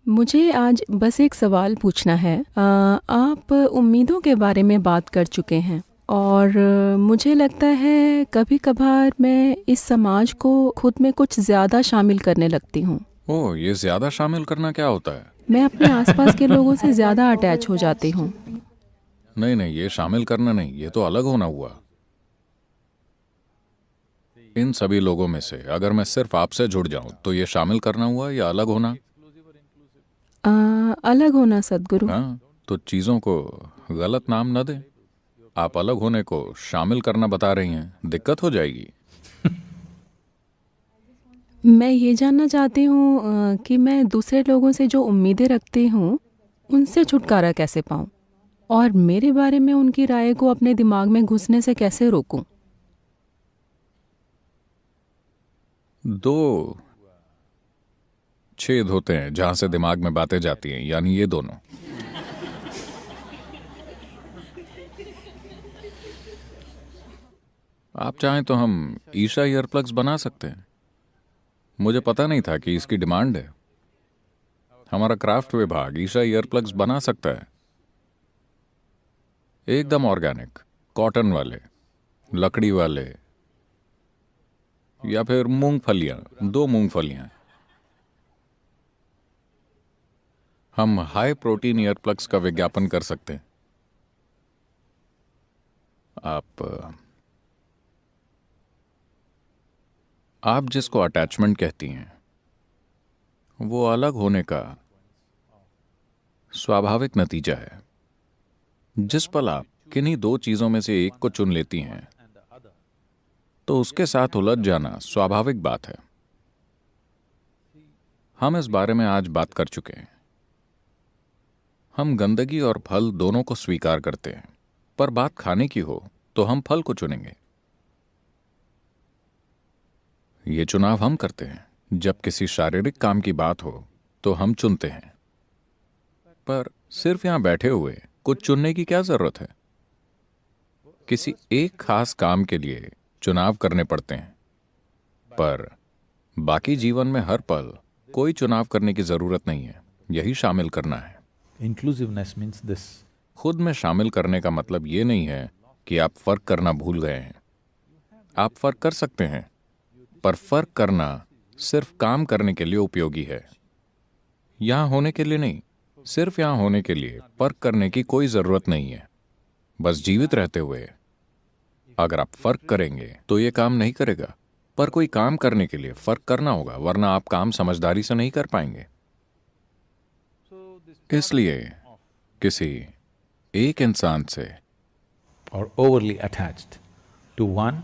मुझे आज बस एक सवाल पूछना है। आप उम्मीदों के बारे में बात कर चुके हैं और मुझे लगता है कभी-कभार मैं इस समाज को खुद में कुछ ज़्यादा शामिल करने लगती हूँ। ओह, ये ज्यादा शामिल करना क्या होता है? मैं अपने आसपास के लोगों से ज़्यादा अटैच हो जाती हूँ। नहीं नहीं, ये शामिल करना नहीं, ये तो अलग होना हुआ। इन सभी लोगों में से अगर मैं सिर्फ आपसे जुड़ जाऊं तो ये शामिल करना हुआ या अलग होना? अ, अलग होना सद्गुरु। हाँ, तो चीजों को गलत नाम न दें। आप अलग होने को शामिल करना बता रही हैं, दिक्कत हो जाएगी। मैं ये जानना चाहती हूँ कि मैं दूसरे लोगों से जो उम्मीदें रखती हूँ, उनसे छुटकारा कैसे पाऊँ? और मेरे बारे में उनकी राय को अपने दिमाग में घुसने से कैसे रोकूं? दो छेद होते हैं जहां से दिमाग में बातें जाती हैं, यानी ये दोनों। आप चाहें तो हम ईशा ईयरप्लग्स बना सकते हैं। मुझे पता नहीं था कि इसकी डिमांड है। हमारा क्राफ्ट विभाग ईशा ईयरप्लग्स बना सकता है, एकदम ऑर्गेनिक, कॉटन वाले, लकड़ी वाले, या फिर मूंगफलियां, दो मूंगफलियां। हम हाई प्रोटीन ईयरप्लग्स का विज्ञापन कर सकते हैं। आप जिसको अटैचमेंट कहती हैं, वो अलग होने का स्वाभाविक नतीजा है। जिस पल आप किन्हीं दो चीजों में से एक को चुन लेती हैं, तो उसके साथ उलझ जाना स्वाभाविक बात है। हम इस बारे में आज बात कर चुके हैं। हम गंदगी और फल दोनों को स्वीकार करते हैं, पर बात खाने की हो तो हम फल को चुनेंगे। ये चुनाव हम करते हैं। जब किसी शारीरिक काम की बात हो तो हम चुनते हैं, पर सिर्फ यहां बैठे हुए कुछ चुनने की क्या जरूरत है? किसी एक खास काम के लिए चुनाव करने पड़ते हैं, पर बाकी जीवन में हर पल कोई चुनाव करने की जरूरत नहीं है। यही शामिल करना है। Inclusiveness means this. खुद में शामिल करने का मतलब ये नहीं है कि आप फर्क करना भूल गए हैं। आप फर्क कर सकते हैं, पर फर्क करना सिर्फ काम करने के लिए उपयोगी है, यहां होने के लिए नहीं। सिर्फ यहां होने के लिए फर्क करने की कोई जरूरत नहीं है। बस जीवित रहते हुए अगर आप फर्क करेंगे तो ये काम नहीं करेगा। पर कोई काम करने के लिए फर्क करना होगा, वरना आप काम समझदारी से नहीं कर पाएंगे। इसलिए किसी एक इंसान से Or overly attached to one.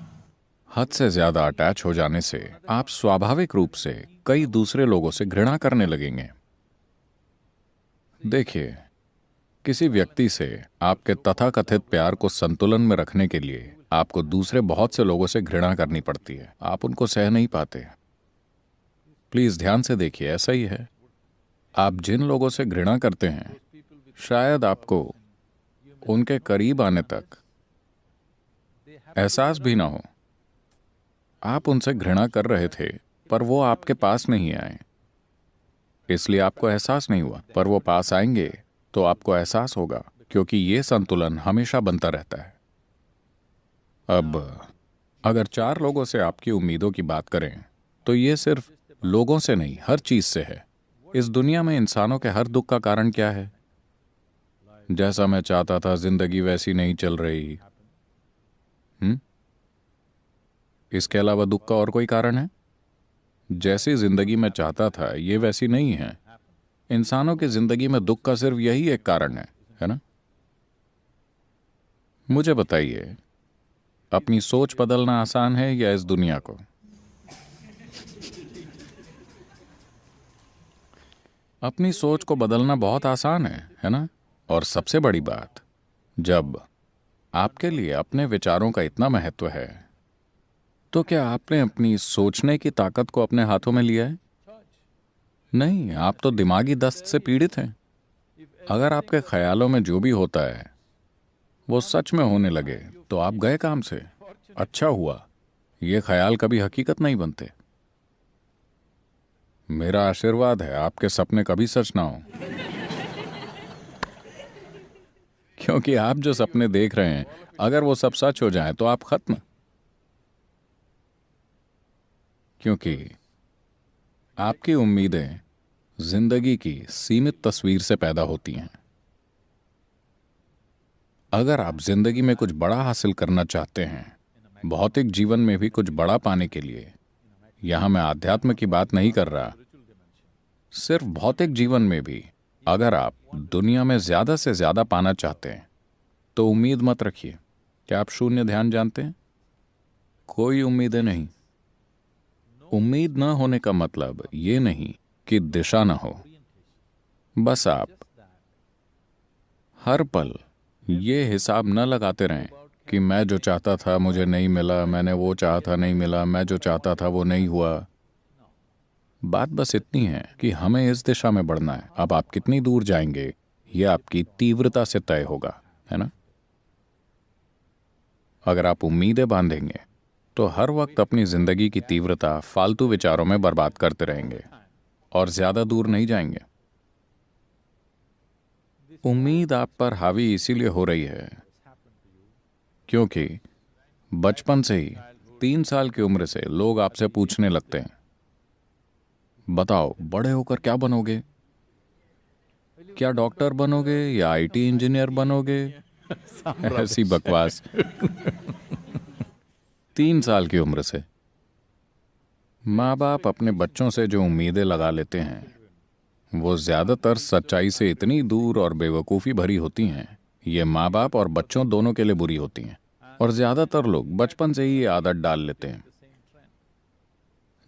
हद से ज्यादा अटैच हो जाने से आप स्वाभाविक रूप से कई दूसरे लोगों से घृणा करने लगेंगे। देखिए, किसी व्यक्ति से आपके तथाकथित प्यार को संतुलन में रखने के लिए आपको दूसरे बहुत से लोगों से घृणा करनी पड़ती है। आप उनको सह नहीं पाते। प्लीज ध्यान से देखिए, ऐसा ही है। आप जिन लोगों से घृणा करते हैं, शायद आपको उनके करीब आने तक एहसास भी ना हो। आप उनसे घृणा कर रहे थे, पर वो आपके पास नहीं आए, इसलिए आपको एहसास नहीं हुआ। पर वो पास आएंगे तो आपको एहसास होगा, क्योंकि ये संतुलन हमेशा बनता रहता है। अब अगर चार लोगों से आपकी उम्मीदों की बात करें, तो ये सिर्फ लोगों से नहीं, हर चीज से है। इस दुनिया में इंसानों के हर दुख का कारण क्या है? जैसा मैं चाहता था जिंदगी वैसी नहीं चल रही। इसके अलावा दुख का और कोई कारण है? जैसी जिंदगी मैं चाहता था ये वैसी नहीं है। इंसानों की जिंदगी में दुख का सिर्फ यही एक कारण है ना? मुझे बताइए, अपनी सोच बदलना आसान है या इस दुनिया को? अपनी सोच को बदलना बहुत आसान है ना? और सबसे बड़ी बात, जब आपके लिए अपने विचारों का इतना महत्व है, तो क्या आपने अपनी सोचने की ताकत को अपने हाथों में लिया है? नहीं, आप तो दिमागी दस्त से पीड़ित हैं। अगर आपके ख्यालों में जो भी होता है वो सच में होने लगे तो आप गए काम से। अच्छा हुआ, ये ख्याल कभी हकीकत नहीं बनते। मेरा आशीर्वाद है आपके सपने कभी सच ना हो, क्योंकि आप जो सपने देख रहे हैं अगर वो सब सच हो जाए तो आप खत्म। क्योंकि आपकी उम्मीदें जिंदगी की सीमित तस्वीर से पैदा होती हैं। अगर आप जिंदगी में कुछ बड़ा हासिल करना चाहते हैं, भौतिक जीवन में भी कुछ बड़ा पाने के लिए, यहां मैं आध्यात्म की बात नहीं कर रहा, सिर्फ भौतिक जीवन में भी अगर आप दुनिया में ज्यादा से ज्यादा पाना चाहते हैं तो उम्मीद मत रखिए। क्या आप शून्य ध्यान जानते हैं? कोई उम्मीदें नहीं। उम्मीद न होने का मतलब ये नहीं कि दिशा न हो, बस आप हर पल ये हिसाब न लगाते रहें कि मैं जो चाहता था मुझे नहीं मिला, मैंने वो चाहा था नहीं मिला, मैं जो चाहता था वो नहीं हुआ। बात बस इतनी है कि हमें इस दिशा में बढ़ना है। अब आप कितनी दूर जाएंगे ये आपकी तीव्रता से तय होगा, है ना? अगर आप उम्मीदें बांधेंगे तो हर वक्त अपनी जिंदगी की तीव्रता फालतू विचारों में बर्बाद करते रहेंगे और ज्यादा दूर नहीं जाएंगे। उम्मीद आप पर हावी इसीलिए हो रही है क्योंकि बचपन से ही 3 साल की उम्र से लोग आपसे पूछने लगते हैं, बताओ बड़े होकर क्या बनोगे? क्या डॉक्टर बनोगे या आईटी इंजीनियर बनोगे? ऐसी बकवास। 3 साल की उम्र से माँ बाप अपने बच्चों से जो उम्मीदें लगा लेते हैं वो ज्यादातर सच्चाई से इतनी दूर और बेवकूफ़ी भरी होती हैं। ये माँ बाप और बच्चों दोनों के लिए बुरी होती हैं और ज्यादातर लोग बचपन से ही ये आदत डाल लेते हैं।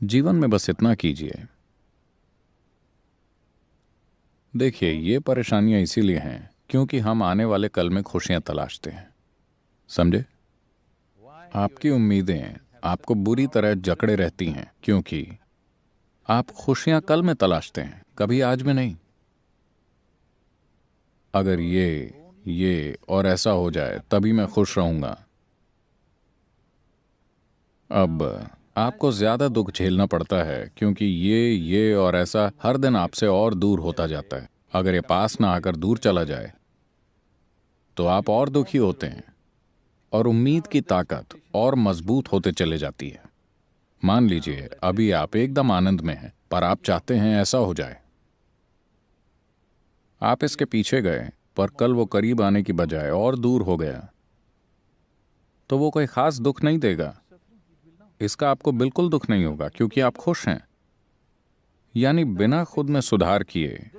जीवन में बस इतना कीजिए। देखिए, ये परेशानियां इसीलिए हैं क्योंकि हम आने वाले कल में खुशियां तलाशते हैं, समझे? आपकी उम्मीदें आपको बुरी तरह जकड़े रहती हैं क्योंकि आप खुशियां कल में तलाशते हैं, कभी आज में नहीं। अगर ये और ऐसा हो जाए तभी मैं खुश रहूंगा। अब आपको ज्यादा दुख झेलना पड़ता है क्योंकि ये और ऐसा हर दिन आपसे और दूर होता जाता है। अगर ये पास ना आकर दूर चला जाए तो आप और दुखी होते हैं और उम्मीद की ताकत और मजबूत होते चले जाती है। मान लीजिए अभी आप एकदम आनंद में हैं पर आप चाहते हैं ऐसा हो जाए। आप इसके पीछे गए पर कल वो करीब आने की बजाय और दूर हो गया तो वो कोई खास दुख नहीं देगा। इसका आपको बिल्कुल दुख नहीं होगा क्योंकि आप खुश हैं। यानी बिना खुद में सुधार किए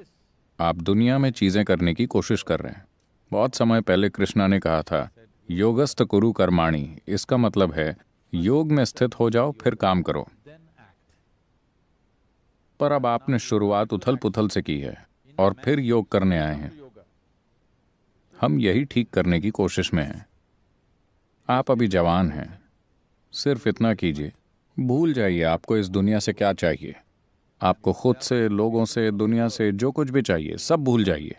आप दुनिया में चीजें करने की कोशिश कर रहे हैं। बहुत समय पहले कृष्णा ने कहा था, योगस्थ कुरु कर्माणि। इसका मतलब है योग में स्थित हो जाओ फिर काम करो। पर अब आपने शुरुआत उथल पुथल से की है और फिर योग करने आए हैं। हम यही ठीक करने की कोशिश में हैं। आप अभी जवान हैं, सिर्फ इतना कीजिए, भूल जाइए आपको इस दुनिया से क्या चाहिए। आपको खुद से, लोगों से, दुनिया से जो कुछ भी चाहिए सब भूल जाइए।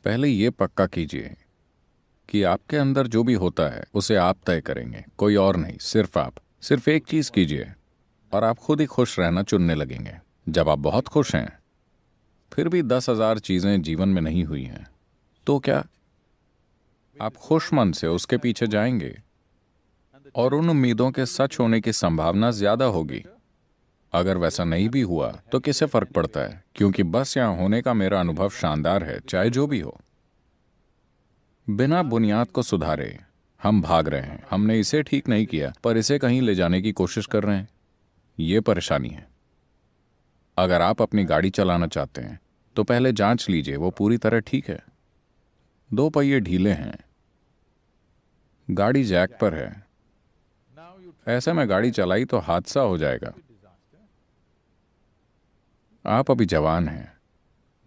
पहले ये पक्का कीजिए कि आपके अंदर जो भी होता है उसे आप तय करेंगे, कोई और नहीं, सिर्फ आप। सिर्फ एक चीज कीजिए और आप खुद ही खुश रहना चुनने लगेंगे। जब आप बहुत खुश हैं फिर भी 10,000 चीजें जीवन में नहीं हुई हैं तो क्या आप खुश मन से उसके पीछे जाएंगे और उन उम्मीदों के सच होने की संभावना ज्यादा होगी। अगर वैसा नहीं भी हुआ तो किसे फर्क पड़ता है, क्योंकि बस यहां होने का मेरा अनुभव शानदार है, चाहे जो भी हो। बिना बुनियाद को सुधारे हम भाग रहे हैं। हमने इसे ठीक नहीं किया पर इसे कहीं ले जाने की कोशिश कर रहे हैं। ये परेशानी है। अगर आप अपनी गाड़ी चलाना चाहते हैं तो पहले जांच लीजिए वो पूरी तरह ठीक है। 2 पहिए ढीले हैं, गाड़ी जैक पर है, ऐसे में गाड़ी चलाई तो हादसा हो जाएगा। आप अभी जवान हैं,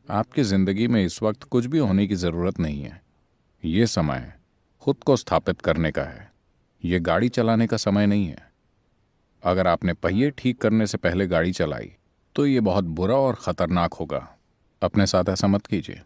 आपकी जिंदगी में इस वक्त कुछ भी होने की जरूरत नहीं है। ये समय खुद को स्थापित करने का है, ये गाड़ी चलाने का समय नहीं है। अगर आपने पहिए ठीक करने से पहले गाड़ी चलाई तो ये बहुत बुरा और खतरनाक होगा। अपने साथ ऐसा मत कीजिए।